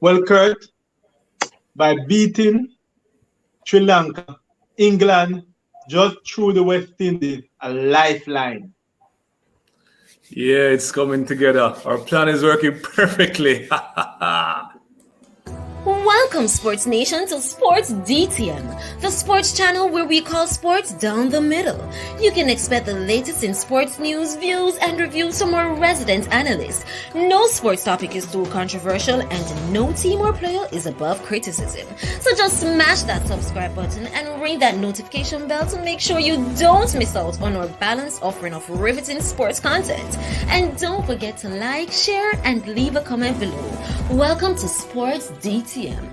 Well, Kurt, by beating Sri Lanka, England just threw the West Indies a lifeline. Yeah, it's coming together. Our plan is working perfectly. Welcome, Sports Nation, to Sports DTM, the sports channel where we call sports down the middle. You can expect the latest in sports news, views, and reviews from our resident analysts. No sports topic is too controversial, and no team or player is above criticism. So just smash that subscribe button and ring that notification bell to make sure you don't miss out on our balanced offering of riveting sports content. And don't forget to like, share, and leave a comment below. Welcome to Sports DTM.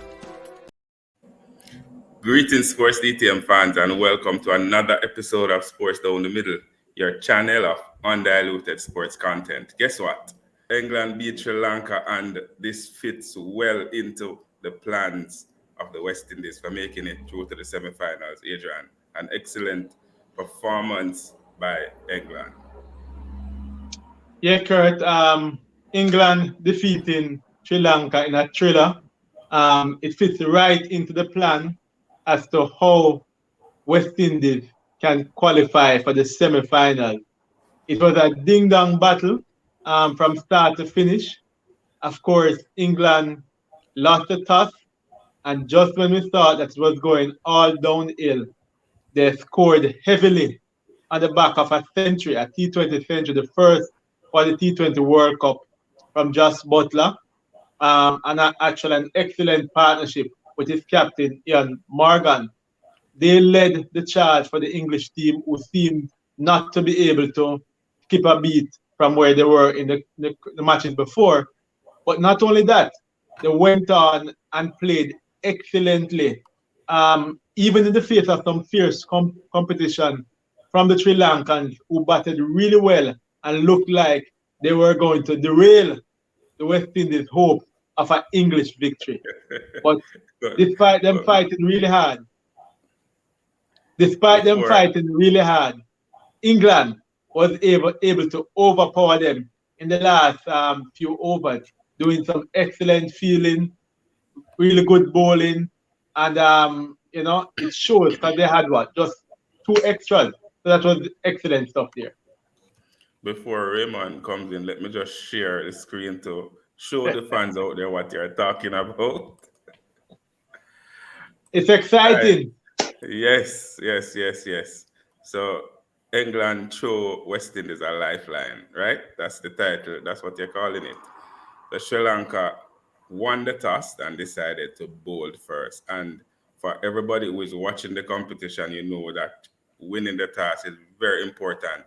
Greetings, Sports DTM fans, and welcome to another episode of Sports Down the Middle, your channel of undiluted sports content. Guess what? England beat Sri Lanka, and this fits well into the plans of the West Indies for making it through to the semi-finals. Adrian, an excellent performance by England. Yeah, Kurt, England defeating Sri Lanka in a thriller. It fits right into the plan as to how West Indies can qualify for the semi-final. It was a ding-dong battle from start to finish. Of course, England lost the toss, and just when we thought that it was going all downhill, they scored heavily on the back of a century, a T20 century, the first for the T20 World Cup from Josh Butler, and actually an excellent partnership with his captain, Ian Morgan. They led the charge for the English team, who seemed not to be able to skip a beat from where they were in the matches before. But not only that, they went on and played excellently, even in the face of some fierce competition from the Sri Lankans, who batted really well and looked like they were going to derail the West Indies' hope of an English victory. But despite them fighting really hard, England was able to overpower them in the last few overs, doing some excellent fielding, really good bowling, and it shows because they had just 2 extras. So that was excellent stuff there. Before Raymond comes in, let me just share the screen to show the fans out there what you're talking about. It's exciting. Yes. So England throw West Indies a lifeline, right? That's the title. That's what you're calling it. The Sri Lanka won the toss and decided to bowl first. And for everybody who is watching the competition, you know that winning the toss is very important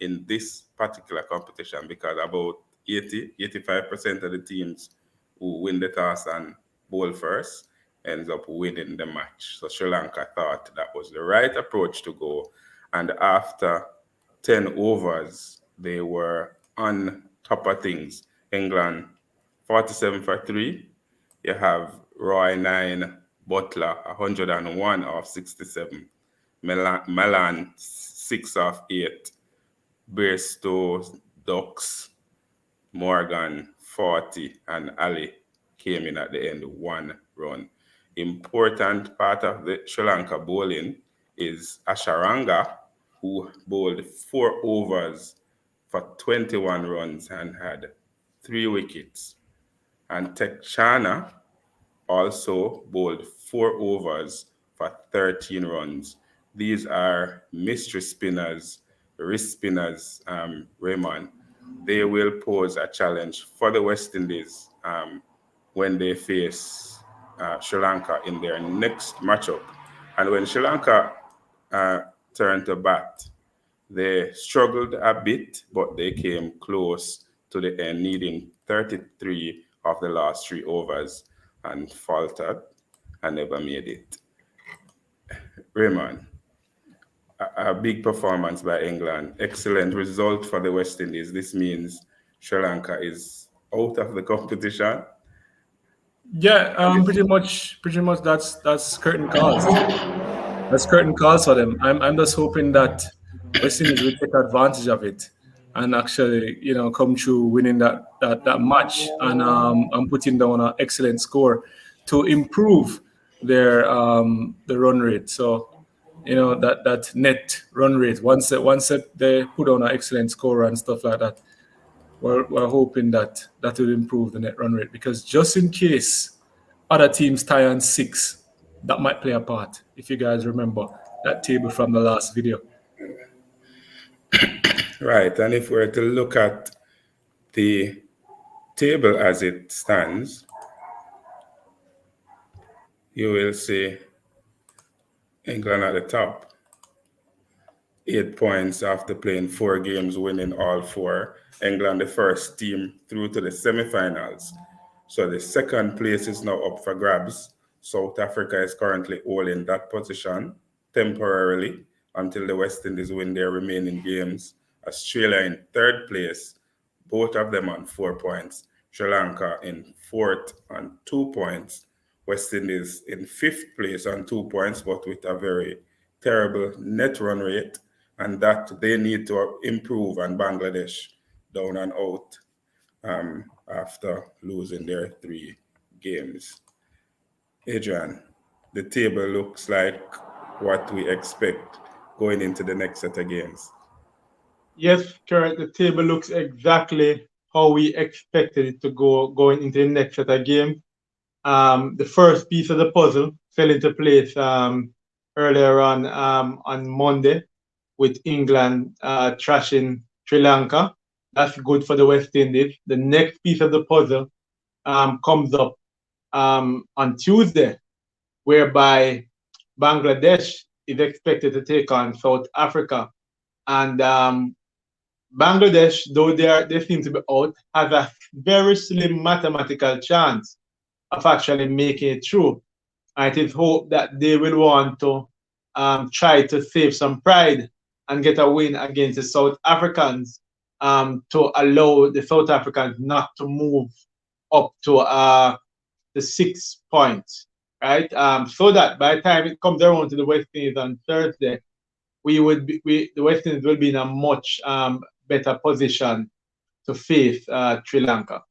in this particular competition, because about 85% of the teams who win the toss and bowl first ends up winning the match. So Sri Lanka thought that was the right approach to go. And after 10 overs, they were on top of things. England 47 for 3. You have Roy 9, Butler 101 off 67. Milan 6 off 8. Bairstow, Ducks, Morgan 40, and Ali came in at the end 1 run. Important part of the Sri Lanka bowling is Asharanga, who bowled 4 overs for 21 runs and had 3 wickets. And Tekchana also bowled 4 overs for 13 runs. These are mystery spinners, wrist spinners, Raymond. They will pose a challenge for the West Indies when they face Sri Lanka in their next matchup. And when Sri Lanka turned to bat, they struggled a bit, but they came close to the end, needing 33 of the last 3 overs, and faltered and never made it. Raymond, a big performance by England. Excellent result for the West Indies. This means Sri Lanka is out of the competition. Yeah, pretty much. That's curtain calls. That's curtain calls for them. I'm just hoping that West Indies will take advantage of it. and actually, come through winning that match and putting down an excellent score to improve their the run rate. So, that net run rate. Once they put on an excellent score and stuff like that, we're hoping that will improve the net run rate, because just in case other teams tie on 6, that might play a part. If you guys remember that table from the last video. Right, and if we're to look at the table as it stands, you will see England at the top, 8 points after playing 4 games, winning all 4. England, the first team through to the semifinals. So the second place is now up for grabs. South Africa is currently holding that position temporarily until the West Indies win their remaining games. Australia in 3rd place, both of them on 4 points. Sri Lanka in 4th on 2 points. West Indies in 5th place on 2 points, but with a very terrible net run rate, and that they need to improve, and Bangladesh down and out after losing their 3 games. Adrian, the table looks like what we expect going into the next set of games. Yes, correct. The table looks exactly how we expected it to go going into the next set of games. The first piece of the puzzle fell into place earlier on Monday with England trashing Sri Lanka. That's good for the West Indies. The next piece of the puzzle comes up on Tuesday, whereby Bangladesh is expected to take on South Africa. And Bangladesh, though they seem to be out, has a very slim mathematical chance of actually making it through. And it is hoped that they will want to try to save some pride and get a win against the South Africans to allow the South Africans not to move up to the 6 points, right? So that by the time it comes around to the West Indies on Thursday, the West Indies will be in a much better position to face Sri Lanka.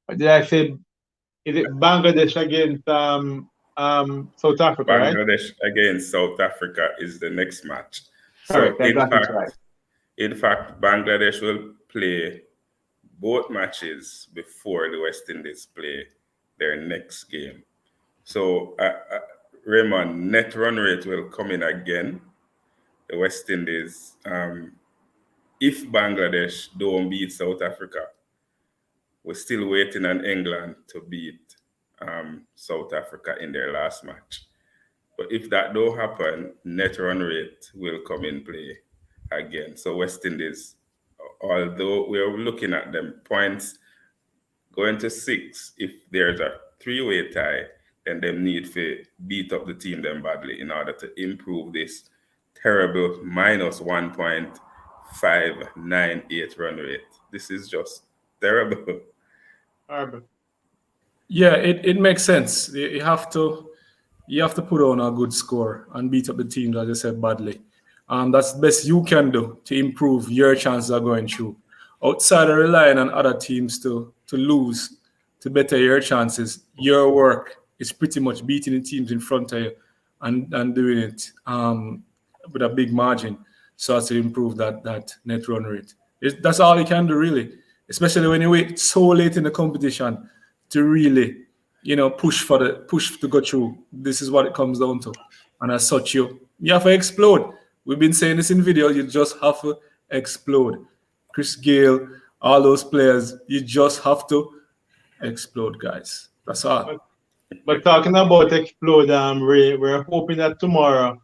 What did I say? Is it Bangladesh against South Africa, right? Bangladesh against South Africa is the next match. Correct, So right. in fact, Bangladesh will play both matches before the West Indies play their next game. So Raymond, net run rate will come in again. The West Indies, if Bangladesh don't beat South Africa, we're still waiting on England to beat South Africa in their last match. But if that don't happen, net run rate will come in play again. So West Indies, although we're looking at them points going to 6, if there's a 3-way tie, then they need to beat up the team them badly in order to improve this terrible minus 1.598 run rate. This is just terrible. Horrible. Yeah, it makes sense. You have to put on a good score and beat up the teams, as I said, badly. That's the best you can do to improve your chances of going through. Outside of relying on other teams to lose, to better your chances, your work is pretty much beating the teams in front of you and doing it with a big margin so as to improve that net run rate. That's all you can do, really, especially when you wait so late in the competition to really, push to go through. This is what it comes down to. And as such, you have to explode. We've been saying this in video, you just have to explode. Chris Gayle, all those players, you just have to explode, guys. That's all. But talking about explode, Ray, we're hoping that tomorrow,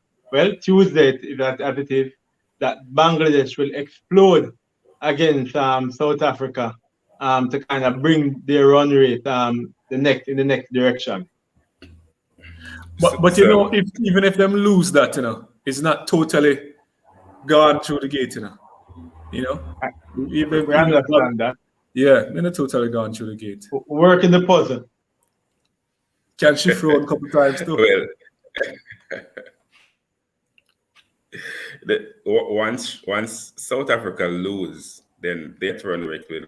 Tuesday, as it is, that Bangladesh will explode against South Africa to kind of bring their run rate in the next direction. But even if them lose that, it's not totally gone through the gate, we understand that. Yeah, they're not totally gone through the gate. Working the puzzle. Can shift road a couple times too. Well, Once South Africa lose, then their run rate will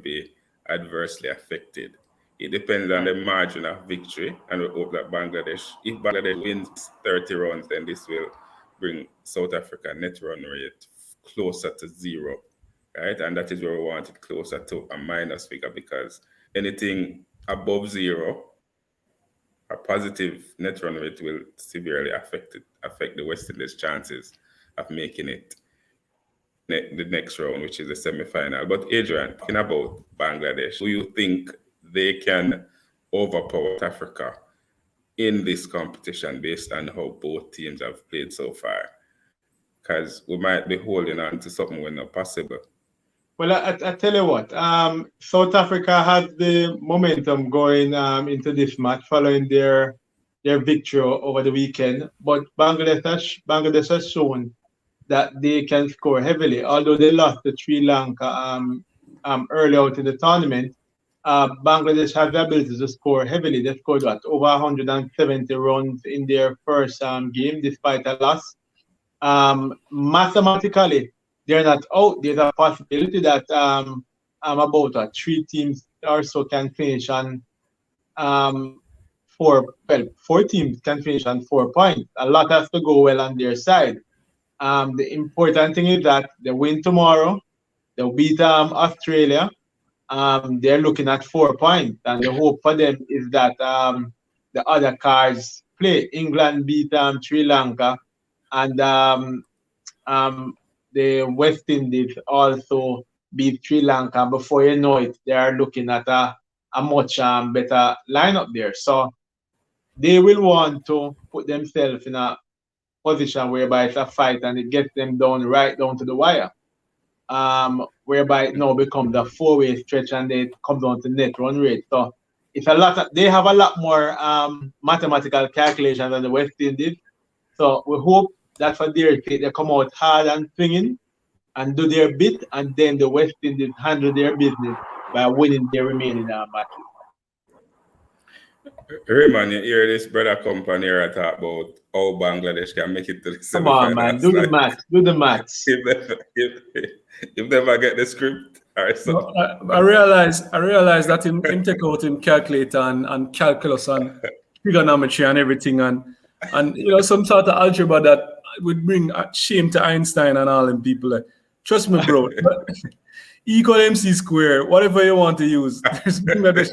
be adversely affected. It depends on the margin of victory, and we hope that if Bangladesh wins 30 runs, then this will bring South Africa net run rate closer to 0, right? And that is where we want it, closer to a minus figure, because anything above 0, a positive net run rate will severely affect the West Indies' chances of making it the next round, which is the semi-final. But Adrian, talking about Bangladesh, do you think they can overpower Africa in this competition based on how both teams have played so far? Because we might be holding on to something when not possible. Well, I tell you what, South Africa has the momentum going into this match following their victory over the weekend. But Bangladesh has shown that they can score heavily. Although they lost to Sri Lanka early out in the tournament, Bangladesh has the ability to score heavily. They scored over 170 runs in their first game, despite a loss. Mathematically, they're not out. There's a possibility that about 3 teams or so can finish on 4 teams can finish on 4 points. A lot has to go well on their side. The important thing is that they win tomorrow. They'll beat Australia. They're looking at 4 points, and the hope for them is that the other cards play. England beat Sri Lanka, and the West Indies also beat Sri Lanka. Before you know it, they are looking at a much better lineup there. So they will want to put themselves in a position whereby it's a fight and it gets them right down to the wire. Whereby it now becomes a 4-way stretch and they come down to net run rate. So it's they have a lot more mathematical calculations than the West Indies. So we hope that for their sake they come out hard and swinging and do their bit, and then the West Indies handle their business by winning their remaining matches. Raymond, you hear this brother company here talk about how Bangladesh can make it to the Come on, man, do the maths. Do the maths. If they ever get the script or something. No, I realize that him take out him calculator and calculus and trigonometry and everything and some sort of algebra that would bring shame to Einstein and all them people. Trust me, bro. E equal MC square, whatever you want to use. Bangladesh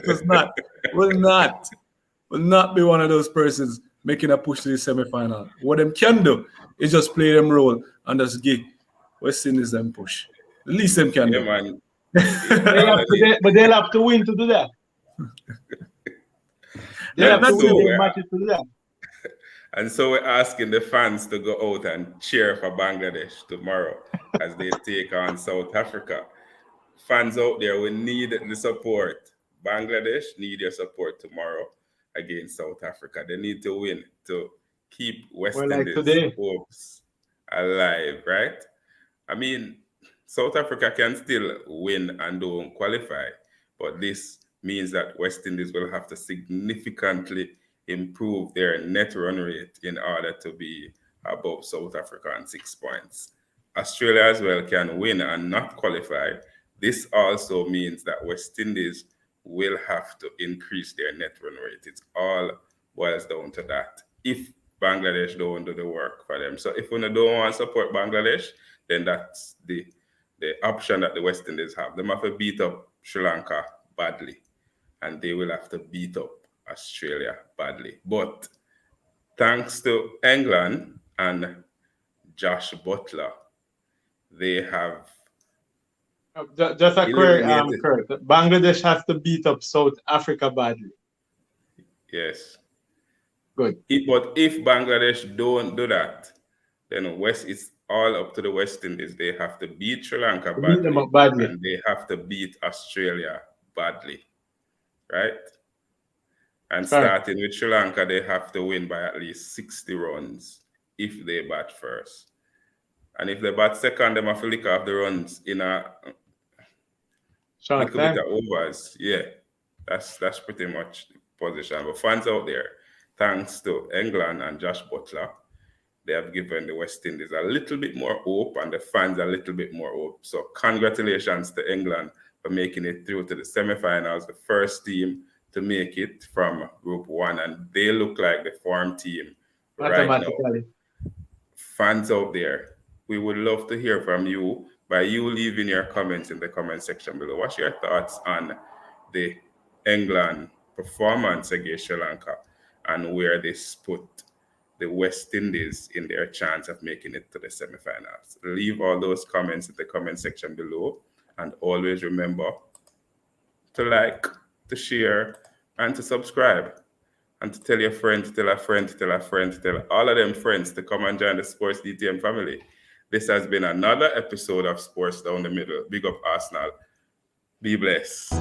will not be one of those persons making a push to the semi-final. What them can do is just play them role and just give West Indies them push. The least them can do. Man. But they'll have to win to do that. They'll have to win their matches to do that. And so we're asking the fans to go out and cheer for Bangladesh tomorrow as they take on South Africa. Fans out there, we need the support. Bangladesh need your support tomorrow against South Africa. They need to win to keep West Indies hopes alive, right? I mean, South Africa can still win and don't qualify, but this means that West Indies will have to significantly improve their net run rate in order to be above South Africa on 6 points. Australia as well can win and not qualify. This also means that West Indies will have to increase their net run rate. It all boils down to that. If Bangladesh don't do the work for them. So if we don't want to support Bangladesh, then that's the option that the West Indies have. They have to beat up Sri Lanka badly, and they will have to beat up Australia badly. But thanks to England and Josh Butler, they have just a query, Kurt. Bangladesh has to beat up South Africa badly. Yes. Good. But if Bangladesh don't do that, then it's all up to the West Indies. They have to beat Sri Lanka badly, and they have to beat Australia badly, right? And starting with Sri Lanka, they have to win by at least 60 runs if they bat first. And if they bat second, they have to lick off the runs in a little bit of overs. Yeah, that's pretty much the position. But fans out there, thanks to England and Josh Butler, they have given the West Indies a little bit more hope and the fans a little bit more hope. So congratulations to England for making it through to the semi-finals, the first team to make it from Group 1, and they look like the form team right now. Fans out there, we would love to hear from you by you leaving your comments in the comment section below. What's your thoughts on the England performance against Sri Lanka and where this put the West Indies in their chance of making it to the semifinals? Leave all those comments in the comment section below, and always remember to like, to share, and to subscribe, and to tell your friend, to tell a friend, to tell a friend, to tell all of them friends to come and join the Sports DTM family. This has been another episode of Sports Down the Middle. Big up Arsenal. Be blessed.